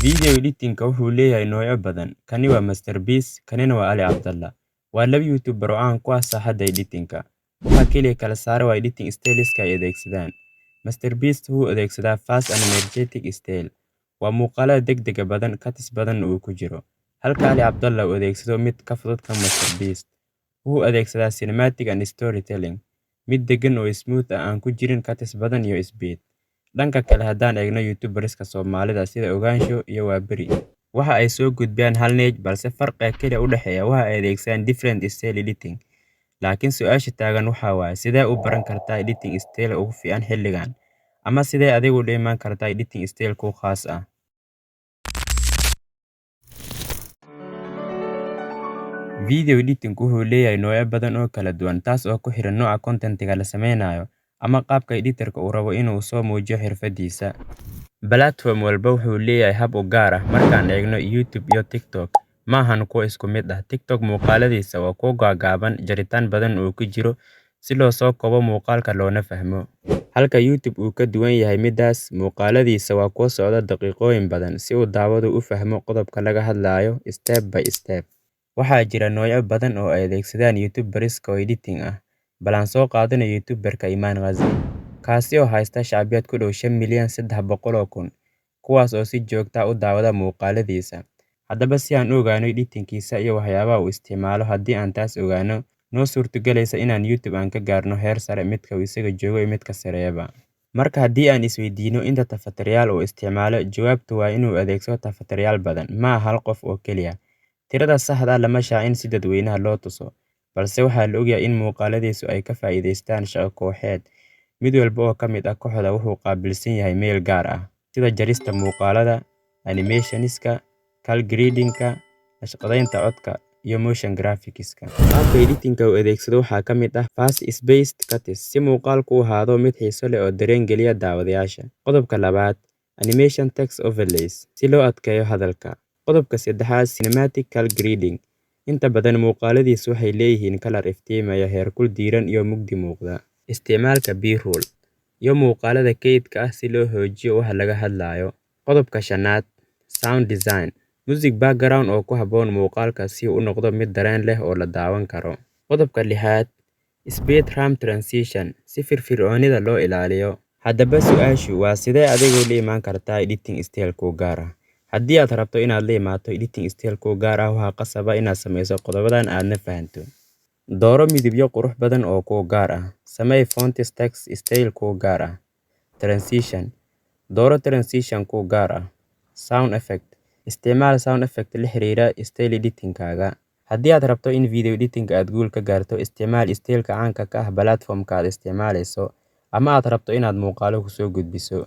Video editing-ka wuxuu leeyahay noocyo badan. Kani waa MasterPiece, kanina waa Ali Cabdallah. Waa laba YouTuber oo caan ku ah saaxadda editing-ka. Waxa kaliya kala saara waa editing styles-ka ay adeegsadaan. MasterPiece wuxuu adeegsadaa fast and energetic style. Waa muuqaalada degdega badan, cuts badan uu ku jiro. Halka Ali Cabdallah uu adeegsado mid ka fudud ka MasterPiece. Wuxuu adeegsadaa cinematic and storytelling. Mid degan oo smooth ah aan ku jirin cuts badan iyo speed. Dhanka kale haddaan eegno YouTubers-ka Soomaalida sida Ogaansho iyo Waaberi, waxa ay soo gudbiyaan hal niche balse farqiga kaliya u dhexeeya waxa ay adeegsadaan different style editing. Laakiin su'aasha taagan waxa waaye sidee u baran kartaa editing style ugu fiican xilligan, ama sidee adigu u iman kartaa editing style ku khaas ah. Video editing-ku wuxuu leeyahay noocyo badan oo kala duwan, taas oo ku xiran nooca content-ka la sameynayo ama qaabka editor-ka uu rabo inuu soo muujiyo xirfadiisa. Platform walba wuxuu leeyahay hab u gaar ah. Markaan eegno YouTube iyo TikTok, ma ahan kuwo isku mid ah. TikTok muuqaaladiisa waa kuwo gaagaaban, jaritaan badan uu ku jiro si loo soo koobo muuqaalka loona fahmo. Halka YouTube uu ka duwan yahay midaas, muuqaaladiisa waa kuwo socda daqiiqooyin badan si uu daawadu u fahmo qodobka laga hadlayo step by step. Waxaa jira noocyo badan oo ay adeegsadaan YouTubers-ka oo editing ah. Bal aan soo qaadano YouTuber-ka Iman Ghazi, kaasi oo haysta shacbiyad ku dhow 5,300,000, kuwaas oo si joogto ah u daawada muuqaaladiisa. Haddaba si aan u ogaano editing-kiisa iyo waxyaabaha uu isticmaalo, haddii aan taas ogaano, noo suurtagelaysa inaan YouTube aan ka gaarno heer sare midka uu isaga joogo iyo midka sareeyaba. Marka haddii aan isweydiino inta tafatirayaal uu isticmaalo, jawaabtu waa inuu adeegsado tafatirayaal badan, ma hal qof oo keliya. Tirada saxda ah lama shaacin si dadweynaha loo tuso, balse waxaa la ogyahay in muuqaaladiisu ay ka faa'iidaystaan shaqo kooxeed. Mid walba oo ka mid ah kooxda wuxuu qaabilsan yahay meel gaar ah, sida jarista muuqaalada, animationska, color grading-ka, naqshadeynta codka, iyo motion graphics-ka. Qaabka editing-ka uu adeegsado waxaa ka mid ah fast-spaced cuts si muuqaalku u ahaado mid xiiso leh oo dareen geliya daawadayaasha. Qodobka labaad, animation text overlays si loo adkeeyo hadalka. Qodobka saddexaad, cinematic color grading. Inta badan muuqaaladiisu waxay leeyihiin kalar iftiimaya, heerkul diiran iyo mugdi muuqda. Isticmaalka B-roll iyo muuqaalada kaydka ah si loo xoojiyo waxa laga hadlayo. Qodobka shanaad, sound design. Music background oo ku habboon muuqaalka si uu u noqdo mid dareen leh oo la daawan karo. Qodobka lixaad, speed ramp transition si firfircoonida loo ilaaliyo. Haddaba su'aashu waa sidee adigu la iman kartaa editing style ku gaar ah. Haddii aad rabto inaad la imaato editing style ku gaar ah, waxaa qasaba inaad sameyso qodobadan aadna fahanto. Dooro midabyo qurux badan oo ku gaar ah. Samee font text style ku gaar ah. Transition. Dooro transition ku gaar ah. Sound effect. Isticmaal sound effect la xiriira style editing-kaaga. Haddii aad rabto in video editing aad guul ka gaarto, isticmaal style-ka caanka ka ah platform-ka aad isticmaalayso, ama aad rabto inaad muuqaalo ku soo gudbiso.